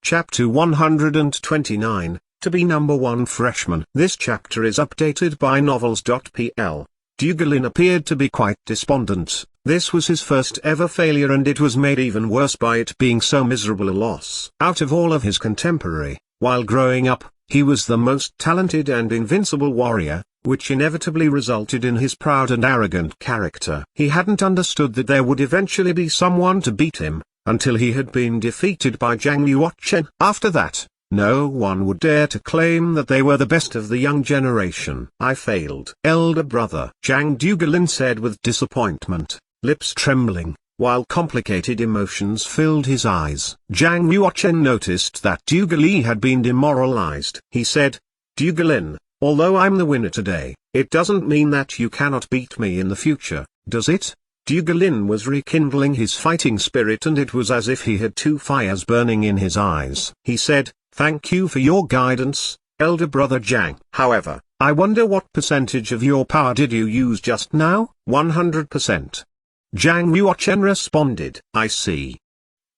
Chapter 129, To be Number 1 Freshman. This chapter is updated by novels.pl. Dugolin appeared to be quite despondent. This was his first ever failure, and it was made even worse by it being so miserable a loss. Out of all of his contemporary, while growing up, he was the most talented and invincible warrior, which inevitably resulted in his proud and arrogant character. He hadn't understood that there would eventually be someone to beat him, until he had been defeated by Zhang Yuochen. After that, no one would dare to claim that they were the best of the young generation. I failed. Elder brother Zhang Dugolin said with disappointment, lips trembling, while complicated emotions filled his eyes. Zhang Yuochen noticed that Dugolin had been demoralized. He said, Dugolin, although I'm the winner today, it doesn't mean that you cannot beat me in the future, does it? Dugolin was rekindling his fighting spirit, and it was as if he had two fires burning in his eyes. He said, thank you for your guidance, elder brother Zhang. However, I wonder what percentage of your power did you use just now? 100%. Zhang Yuochen responded. I see.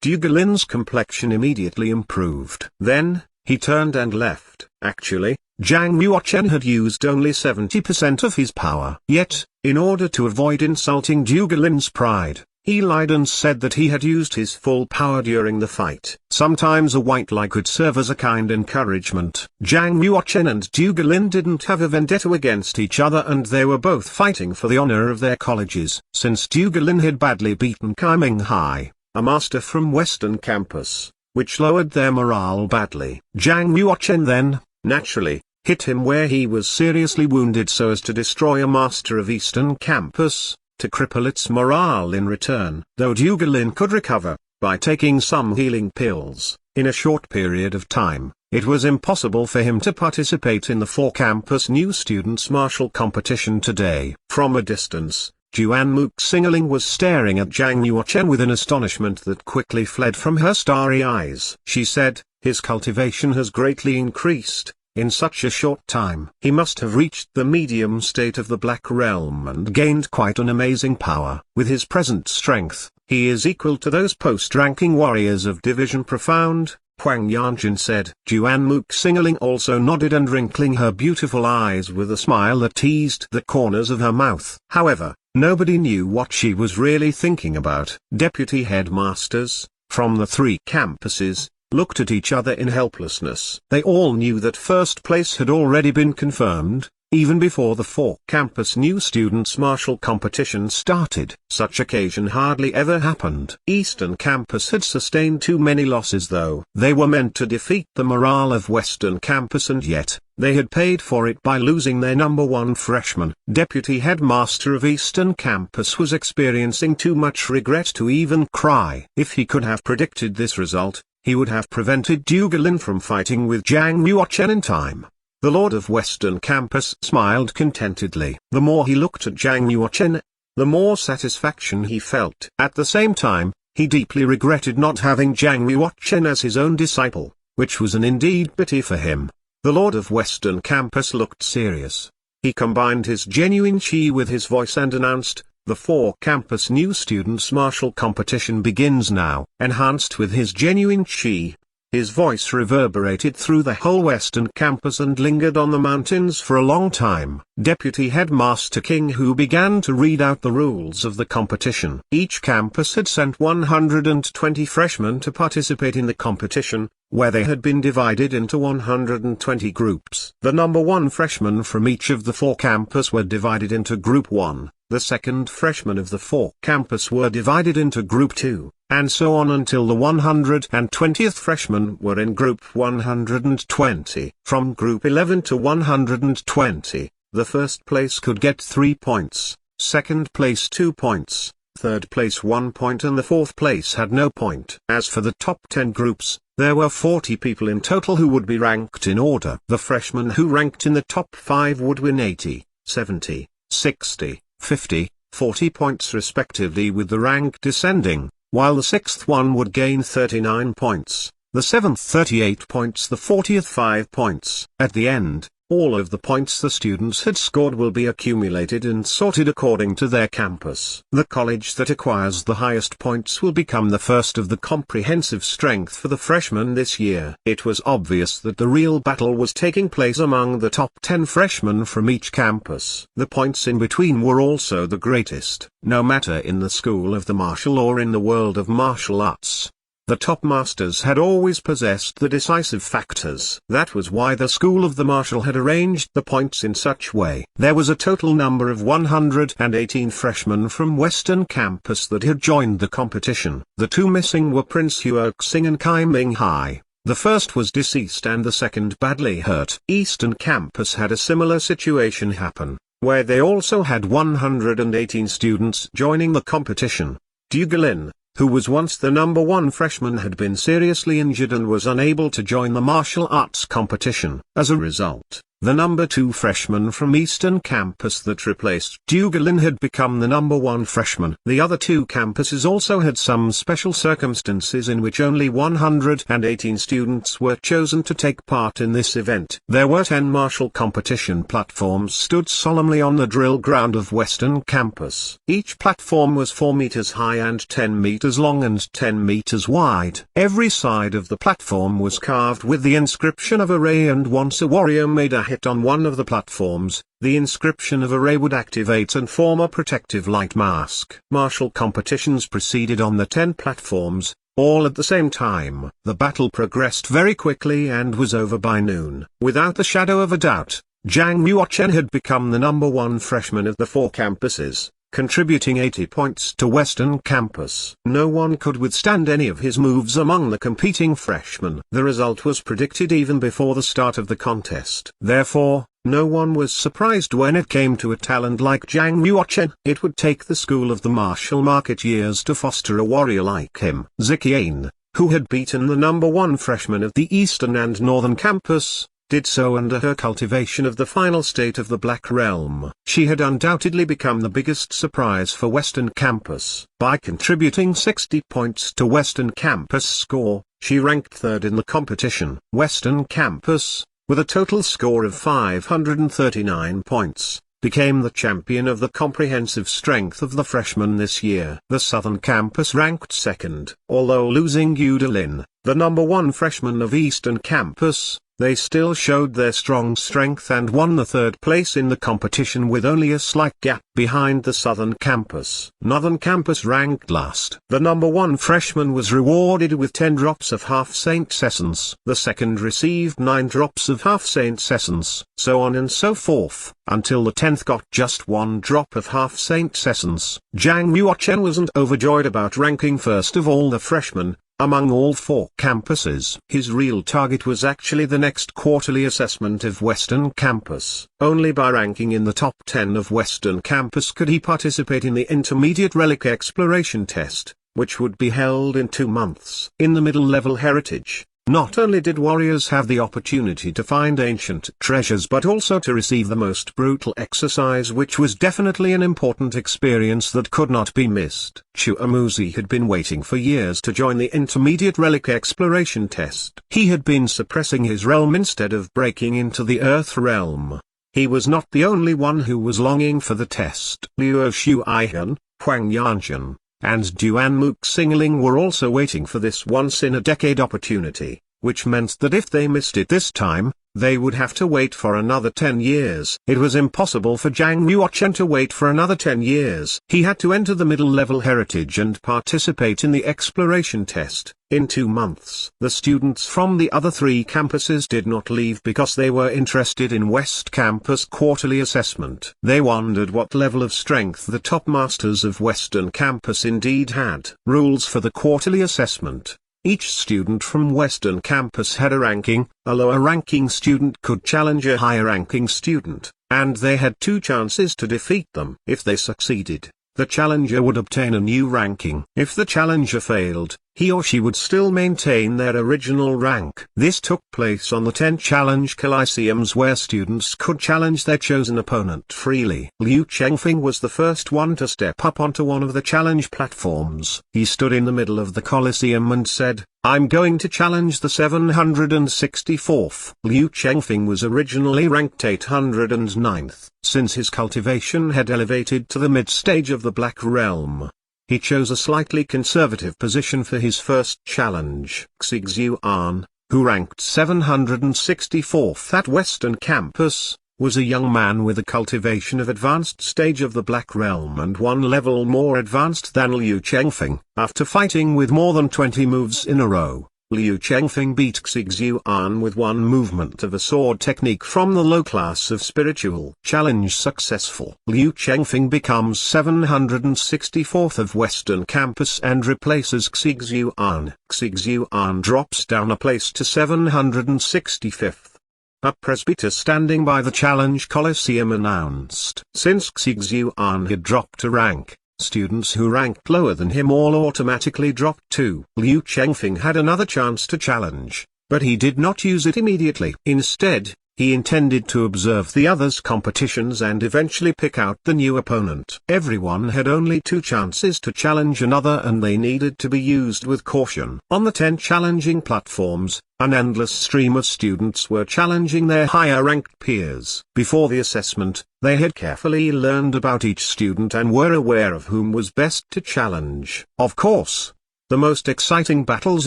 Dugolin's complexion immediately improved. Then, he turned and left. Actually, Zhang Yuochen had used only 70% of his power. Yet, in order to avoid insulting Dugolin's pride, he lied and said that he had used his full power during the fight. Sometimes a white lie could serve as a kind encouragement. Zhang Yuochen and Dugolin didn't have a vendetta against each other, and they were both fighting for the honor of their colleges. Since Dugolin had badly beaten Kaiming High, a master from Western Campus, which lowered their morale badly, Zhang Yuochen then, naturally, hit him where he was seriously wounded so as to destroy a master of Eastern Campus, to cripple its morale in return. Though Dugolin could recover, by taking some healing pills, in a short period of time, it was impossible for him to participate in the 4-campus new students' martial competition today. From a distance, Juan Muxingling was staring at Zhang Yuochen with an astonishment that quickly fled from her starry eyes. She said, his cultivation has greatly increased. In such a short time, he must have reached the medium state of the Black Realm and gained quite an amazing power. With his present strength, he is equal to those post-ranking warriors of Division Profound, Huang Yanjin said. Juan Muxingling also nodded and wrinkling her beautiful eyes with a smile that teased the corners of her mouth. However, nobody knew what she was really thinking about. Deputy headmasters, from the 3 campuses, looked at each other in helplessness. They all knew that first place had already been confirmed, even before the 4-campus new students' martial competition started. Such occasion hardly ever happened. Eastern Campus had sustained too many losses, though. They were meant to defeat the morale of Western Campus, and yet, they had paid for it by losing their number 1 freshman. Deputy headmaster of Eastern Campus was experiencing too much regret to even cry. If he could have predicted this result, he would have prevented Dugolin from fighting with Zhang Yuochen in time. The Lord of Western Campus smiled contentedly. The more he looked at Zhang Yuochen, the more satisfaction he felt. At the same time, he deeply regretted not having Zhang Yuochen as his own disciple, which was an indeed pity for him. The Lord of Western Campus looked serious. He combined his genuine chi with his voice and announced, the 4-campus new students' martial competition begins now. Enhanced with his genuine chi, his voice reverberated through the whole Western Campus and lingered on the mountains for a long time. Deputy Headmaster King Hu began to read out the rules of the competition. Each campus had sent 120 freshmen to participate in the competition, where they had been divided into 120 groups. The number 1 freshmen from each of the 4 campus were divided into Group 1. The second freshmen of the 4 campus were divided into Group 2, and so on until the 120th freshmen were in Group 120. From Group 11 to 120, the first place could get 3 points, second place 2 points, third place 1 point, and the fourth place had no point. As for the top 10 groups, there were 40 people in total who would be ranked in order. The freshmen who ranked in the top 5 would win 80, 70, 60, 50, 40 points respectively, with the rank descending, while the 6th one would gain 39 points, the 7th 38 points, the 40th 5 points. At the end, All of the points the students had scored will be accumulated and sorted according to their campus. The college that acquires the highest points will become the first of the comprehensive strength for the freshmen this year. It was obvious that the real battle was taking place among the top 10 freshmen from each campus. The points in between were also the greatest, no matter in the school of the martial or in the world of martial arts. The top masters had always possessed the decisive factors. That was why the School of the Martial had arranged the points in such way. There was a total number of 118 freshmen from Western Campus that had joined the competition. The two missing were Prince Huoxing and Kai Ming Hai. The first was deceased and the second badly hurt. Eastern Campus had a similar situation happen, where they also had 118 students joining the competition. Dugalin, who was once the number 1 freshman, had been seriously injured and was unable to join the martial arts competition. As a result, the number 2 freshman from Eastern Campus that replaced Dugalin had become the number 1 freshman. The other 2 campuses also had some special circumstances in which only 118 students were chosen to take part in this event. There were 10 martial competition platforms stood solemnly on the drill ground of Western Campus. Each platform was 4 meters high and 10 meters long and 10 meters wide. Every side of the platform was carved with the inscription of Array, and once a warrior made a hit on one of the platforms, the inscription of Array would activate and form a protective light mask. Martial competitions proceeded on the 10 platforms, all at the same time. The battle progressed very quickly and was over by noon. Without the shadow of a doubt, Zhang Yuochen had become the number 1 freshman of the 4 campuses, contributing 80 points to Western Campus. No one could withstand any of his moves among the competing freshmen. The result was predicted even before the start of the contest. Therefore, no one was surprised when it came to a talent like Zhang Yuochen. It would take the School of the Martial Market years to foster a warrior like him. Ziqian, who had beaten the number 1 freshman of the Eastern and Northern Campus, did so under her cultivation of the final state of the Black Realm. She had undoubtedly become the biggest surprise for Western Campus. By contributing 60 points to Western Campus score, she ranked 3rd in the competition. Western Campus, with a total score of 539 points, became the champion of the comprehensive strength of the freshmen this year. The Southern Campus ranked 2nd. Although losing Yudalin, the number 1 freshman of Eastern Campus, they still showed their strong strength and won the 3rd place in the competition with only a slight gap behind the Southern Campus. Northern Campus ranked last. The number 1 freshman was rewarded with 10 drops of half Saint's essence. The second received 9 drops of half Saint's essence. So on and so forth, until the 10th got just 1 drop of half Saint's essence. Zhang Yuochen wasn't overjoyed about ranking first of all the freshmen, among all 4 campuses. His real target was actually the next quarterly assessment of Western Campus. Only by ranking in the top 10 of Western Campus could he participate in the intermediate relic exploration test, which would be held in 2 months. In the middle level heritage, not only did warriors have the opportunity to find ancient treasures but also to receive the most brutal exercise, which was definitely an important experience that could not be missed. Chuamuzi had been waiting for years to join the intermediate relic exploration test. He had been suppressing his realm instead of breaking into the Earth realm. He was not the only one who was longing for the test. Liu Shuaihan, Huang Yanjun, and Duan Muxingling were also waiting for this once-in-a-decade opportunity, which meant that if they missed it this time, they would have to wait for another 10 years. It was impossible for Zhang Yuochen to wait for another 10 years. He had to enter the middle-level heritage and participate in the exploration test, in 2 months. The students from the other 3 campuses did not leave because they were interested in West Campus quarterly assessment. They wondered what level of strength the top masters of Western Campus indeed had. Rules for the quarterly assessment. Each student from Western Campus had a ranking. A lower-ranking student could challenge a higher-ranking student, and they had 2 chances to defeat them. If they succeeded, the challenger would obtain a new ranking. If the challenger failed, he or she would still maintain their original rank. This took place on the 10 challenge coliseums where students could challenge their chosen opponent freely. Liu Chengfeng was the first one to step up onto one of the challenge platforms. He stood in the middle of the coliseum and said, "I'm going to challenge the 764th. Liu Chengfeng was originally ranked 809th, since his cultivation had elevated to the mid-stage of the Black Realm. He chose a slightly conservative position for his first challenge. Xi Xiuan, who ranked 764th at Western Campus, was a young man with a cultivation of advanced stage of the Black Realm and one level more advanced than Liu Chengfeng. After fighting with more than 20 moves in a row, Liu Chengfeng beat Xi Xiuan with one movement of a sword technique from the low class of spiritual. Challenge successful. Liu Chengfeng becomes 764th of Western Campus and replaces Xi Xiuan. Xi Xiuan drops down a place to 765th. A presbyter standing by the challenge coliseum announced. Since Xi Xiuan had dropped a rank, students who ranked lower than him all automatically dropped too. Liu Chengfeng had another chance to challenge, but he did not use it immediately. Instead, he intended to observe the others' competitions and eventually pick out the new opponent. Everyone had only 2 chances to challenge another and they needed to be used with caution. On the 10 challenging platforms, an endless stream of students were challenging their higher-ranked peers. Before the assessment, they had carefully learned about each student and were aware of whom was best to challenge. Of course, the most exciting battles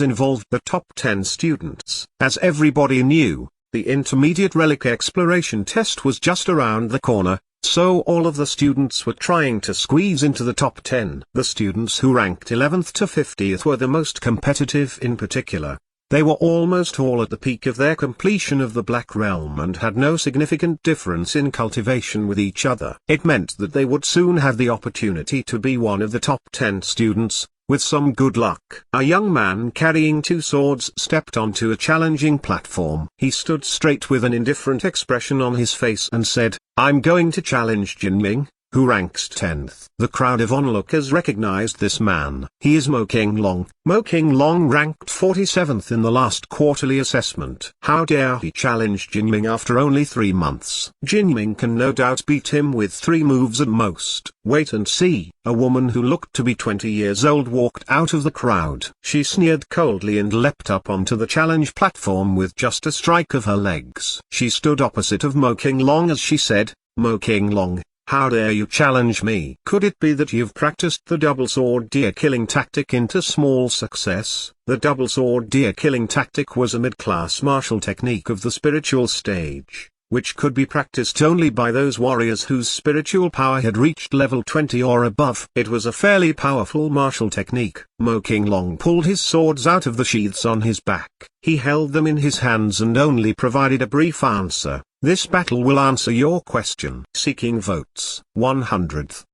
involved the top 10 students. As everybody knew, the intermediate relic exploration test was just around the corner, so all of the students were trying to squeeze into the top 10. The students who ranked 11th to 50th were the most competitive in particular. They were almost all at the peak of their completion of the Black Realm and had no significant difference in cultivation with each other. It meant that they would soon have the opportunity to be one of the top 10 students, with some good luck. A young man carrying 2 swords stepped onto a challenging platform. He stood straight with an indifferent expression on his face and said, "I'm going to challenge Jinming, who ranks 10th. The crowd of onlookers recognized this man. He is Mo Qinglong. Mo Qinglong ranked 47th in the last quarterly assessment. How dare he challenge Jinming after only 3 months? Jinming can no doubt beat him with 3 moves at most. Wait and see." A woman who looked to be 20 years old walked out of the crowd. She sneered coldly and leapt up onto the challenge platform with just a strike of her legs. She stood opposite of Mo Qinglong as she said, "Mo Qinglong, how dare you challenge me? Could it be that you've practiced the double sword deer killing tactic into small success?" The double sword deer killing tactic was a mid-class martial technique of the spiritual stage, which could be practiced only by those warriors whose spiritual power had reached level 20 or above. It was a fairly powerful martial technique. Mo Qinglong pulled his swords out of the sheaths on his back. He held them in his hands and only provided a brief answer. "This battle will answer your question." Seeking votes. 100th.